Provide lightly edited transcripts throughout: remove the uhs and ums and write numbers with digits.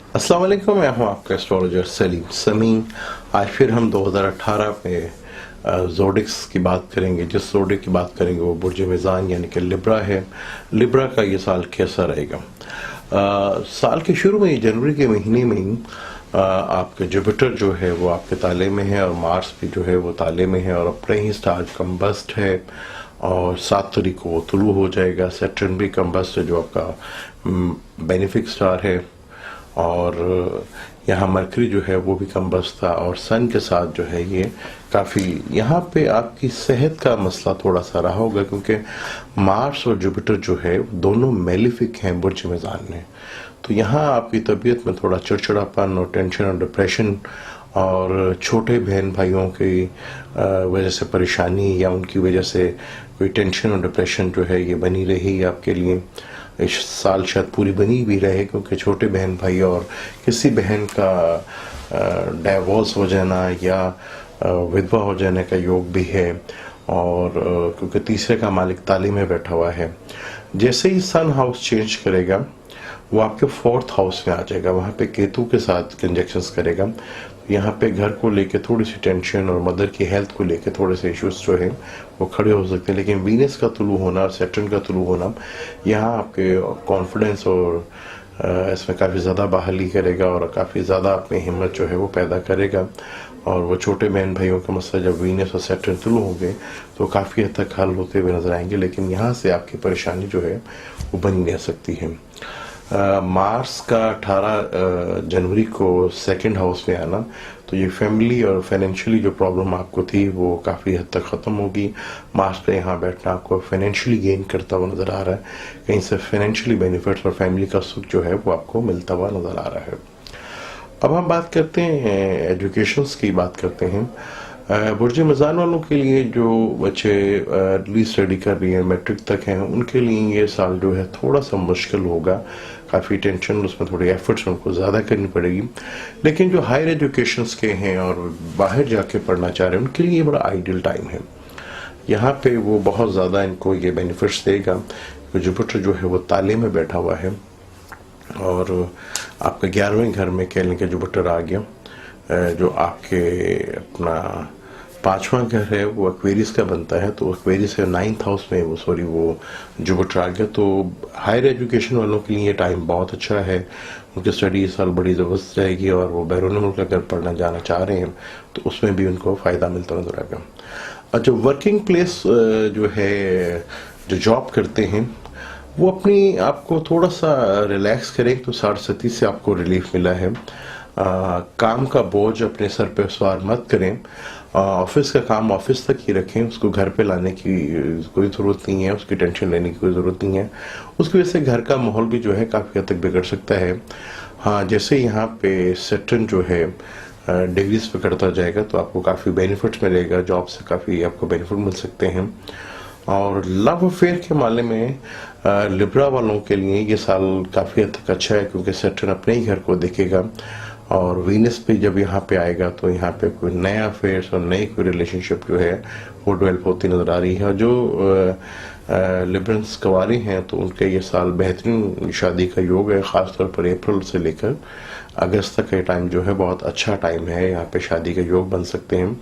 अस्सलाम वालेकुम, मैं हूँ आपका एस्ट्रोलॉजर सलीम समी। आज फिर हम 2018 में जोडिक्स की बात करेंगे। जिस जोडिक की बात करेंगे वो बुर्ज मिज़ान यानी कि लिब्रा है। लिब्रा का ये साल कैसा रहेगा? साल के शुरू में जनवरी के महीने में ही आपके जुपिटर जो है वो आपके ताले में है और मार्स भी जो है वो ताले में है और अपने ही स्टार कम्बस्ट है और 7 तारीख को वो तुलू हो जाएगा। सैटर्न भी कम्बस्ट है जो आपका बेनिफिक स्टार है और यहाँ मरकरी जो है वो भी कम्बस्ट था और सन के साथ जो है ये काफ़ी यहाँ पे आपकी सेहत का मसला थोड़ा सा रहा होगा क्योंकि मार्स और जुपिटर जो है दोनों मेलिफिक हैं बुर्ज मिज़ान में। तो यहाँ आपकी तबीयत में थोड़ा चिड़चिड़ापन और टेंशन और डिप्रेशन और छोटे बहन भाइयों की वजह से परेशानी या उनकी वजह से कोई टेंशन और डिप्रेशन जो है ये बनी रही आपके लिए। इस साल शायद पूरी बनी भी रहे क्योंकि छोटे बहन भाई और किसी बहन का डाइवोर्स हो जाना या विधवा हो जाने का योग भी है और क्योंकि तीसरे का मालिक ताली में बैठा हुआ है। जैसे ही सन हाउस चेंज करेगा वो आपके 4th हाउस में आ जाएगा, वहाँ पे केतु के साथ कंजक्शंस करेगा। यहाँ पे घर को लेके थोड़ी सी टेंशन और मदर की हेल्थ को लेके थोड़े से इश्यूज जो है वो खड़े हो सकते हैं। लेकिन वीनस का तुलू होना और सैटर्न का तुलू होना यहाँ आपके कॉन्फिडेंस और इसमें काफ़ी ज़्यादा बहाली करेगा और काफ़ी ज़्यादा अपनी हिम्मत जो है वो पैदा करेगा। और वो छोटे बहन भाइयों का मसला जब वीनस और सैटर्न तुलू होंगे तो काफ़ी हद तक हल होते हुए नजर आएंगे। लेकिन यहाँ से आपकी परेशानी जो है वो बनी रह सकती है। मार्स का 18 जनवरी को 2nd हाउस में आना तो ये फैमिली और फाइनेंशियली जो प्रॉब्लम आपको थी वो काफ़ी हद तक ख़त्म होगी। मार्स पे यहाँ बैठना आपको फाइनेंशियली गेन करता हुआ नज़र आ रहा है, कहीं से फाइनेंशियली बेनिफिट्स और फैमिली का सुख जो है वो आपको मिलता हुआ नज़र आ रहा है। अब हम बात करते हैं एजुकेशंस की बात करते हैं। बुर्ज मिज़ान वालों के लिए जो बच्चे अर्ली स्टडी कर रही हैं, मैट्रिक तक हैं, उनके लिए ये साल जो है थोड़ा सा मुश्किल होगा। काफ़ी टेंशन, उसमें थोड़ी एफर्ट्स उनको ज़्यादा करनी पड़ेगी। लेकिन जो हायर एजुकेशंस के हैं और बाहर जाके पढ़ना चाह रहे हैं उनके लिए ये बड़ा आइडियल टाइम है। यहाँ पे वो बहुत ज़्यादा इनको ये बेनिफिट्स देगा। जुपिटर जो है वो ताले में बैठा हुआ है और आपका 11वें घर में कह लें कि जुपिटर आ गया, जो आपके अपना 5वां घर है वो एक्वेरियस का बनता है। तो एक्वेरियस है 9th हाउस में वो जुपिटर आ गया। तो हायर एजुकेशन वालों के लिए ये टाइम बहुत अच्छा है। उनकी स्टडी इस साल बड़ी ज़बरदस्त रहेगी और वो बैरून मुल्क अगर पढ़ना जाना चाह रहे हैं तो उसमें भी उनको फ़ायदा मिलता नजर आएगा। और जो वर्किंग प्लेस जो है, जो जॉब करते हैं वो अपनी आपको थोड़ा सा रिलैक्स करें तो 60-70 से आपको रिलीफ मिला है। काम का बोझ अपने सर पे सवार मत करें। ऑफिस का काम ऑफिस तक ही रखें, उसको घर पे लाने की कोई ज़रूरत नहीं है, उसकी टेंशन लेने की कोई ज़रूरत नहीं है। उसकी वजह से घर का माहौल भी जो है काफ़ी हद तक बिगड़ सकता है। हाँ, जैसे यहाँ पे सैटर्न जो है डिग्रीज पे करता जाएगा तो आपको काफ़ी बेनिफिट्स मिलेगा, जॉब से काफ़ी आपको बेनिफिट मिल सकते हैं। और लव अफेयर के मामले में लिब्रा वालों के लिए ये साल काफ़ी हद तक अच्छा है क्योंकि सैटर्न अपने ही घर को देखेगा और वीनस पे जब यहाँ पे आएगा तो यहाँ पे कोई नया अफेयर्स और नई कोई रिलेशनशिप जो है वो डेवलप होती नज़र आ रही है। जो लिब्रंस कुंवारे हैं तो उनके ये साल बेहतरीन शादी का योग है, ख़ासतौर पर अप्रैल से लेकर अगस्त तक का टाइम जो है बहुत अच्छा टाइम है, यहाँ पे शादी का योग बन सकते हैं।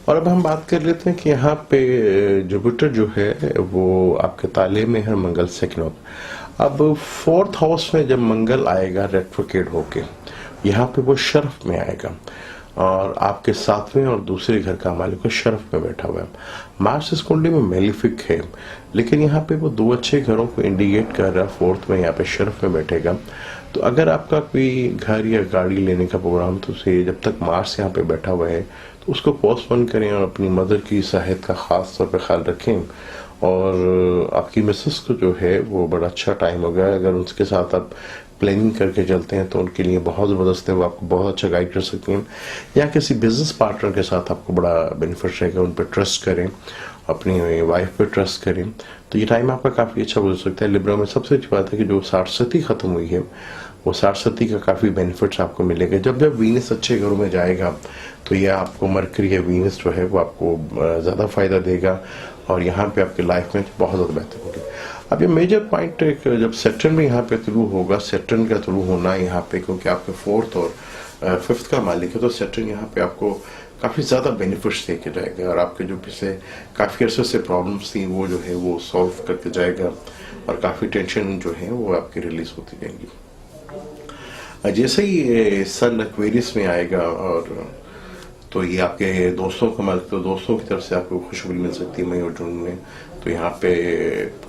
और अब हम बात कर लेते हैं कि यहाँ पे जुपिटर जो है वो आपके ताले में है, मंगल 2nd हाउस। अब 4th हाउस में जब मंगल आएगा रेट्रोकेड होके यहाँ पे वो शर्फ में आएगा और आपके 7वें और दूसरे घर का मालिक को शर्फ में बैठा हुआ है। मार्स इस कुंडली में मेलिफिक है लेकिन यहाँ पे वो 2 अच्छे घरों को इंडिकेट कर रहा है। 4th में यहाँ पे शर्फ में बैठेगा। तो अगर आपका कोई घर या गाड़ी लेने का प्रोग्राम तो उसे जब तक मार्स यहाँ पे बैठा हुआ है तो उसको पोस्टपोन करें और अपनी मदर की सेहत का खास तौर पर ख्याल रखें। और आपकी मिसेस को जो है वो बड़ा अच्छा टाइम होगा, अगर उसके साथ आप प्लानिंग करके चलते हैं तो उनके लिए बहुत ज़बरदस्त है, वो आपको बहुत अच्छा गाइड कर सकती हैं। या किसी बिजनेस पार्टनर के साथ आपको बड़ा बेनिफिट रहेगा, उन पर ट्रस्ट करें, अपनी वाइफ पे ट्रस्ट करें तो ये टाइम आपका काफ़ी अच्छा गुजर सकता है। लिब्रा में सबसे अच्छी बात है कि जो 60 ख़त्म हुई है वो 60 का काफ़ी बेनिफिट्स आपको मिलेगा। जब जब वीनस अच्छे घरों में जाएगा तो ये आपको मरकरी या वीनस जो है वो आपको ज़्यादा फ़ायदा देगा और यहाँ पे आपकी लाइफ में बहुत ज़्यादा बेहतर होगी। अब ये मेजर पॉइंट जब सैटर्न में यहाँ पे तुलू होगा, सैटर्न का तुलू होना यहाँ पे क्योंकि आपके 4th और 5th का मालिक है, तो सैटर्न यहाँ पे आपको काफ़ी ज़्यादा बेनिफिट्स दे के जाएगा और आपके जो पिछले काफ़ी अर्से से प्रॉब्लम्स थी वो जो है वो सॉल्व करके जाएगा और काफ़ी टेंशन जो है वो आपकी रिलीज होती जाएंगी। जैसे ही सन एक्वेरियस में आएगा और तो ये आपके दोस्तों का मालिक, तो दोस्तों की तरफ से आपको खुशखबरी मिल सकती है मई और जून में, तो यहाँ पे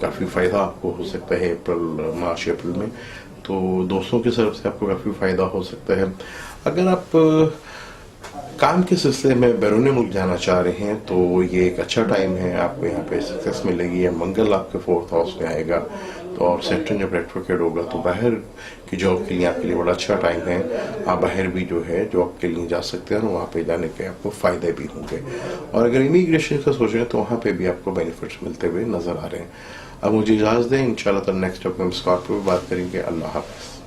काफ़ी फ़ायदा आपको हो सकता है मार्च अप्रैल में, तो दोस्तों की तरफ से आपको काफ़ी फ़ायदा हो सकता है। अगर आप काम के सिलसिले में बैरून मुल्क जाना चाह रहे हैं तो ये एक अच्छा टाइम है, आपको यहाँ पे सक्सेस मिलेगी। मंगल आपके 4th हाउस में आएगा तो और सैटर्न जब रेट्रोग्रेड होगा तो बाहर की जॉब के लिए आपके लिए बड़ा अच्छा टाइम है। आप बाहर भी जो है जॉब के लिए जा सकते हैं और वहाँ पे जाने के आपको फ़ायदे भी होंगे। और अगर इमिग्रेशन का सोच रहे हैं तो वहाँ पे भी आपको बेनिफिट्स मिलते हुए नज़र आ रहे हैं। अब मुझे इजाज़त दें, इंशाल्लाह नेक्स्ट अपने स्कॉर्पियो पे बात करेंगे। अल्लाह हाफ़िज़।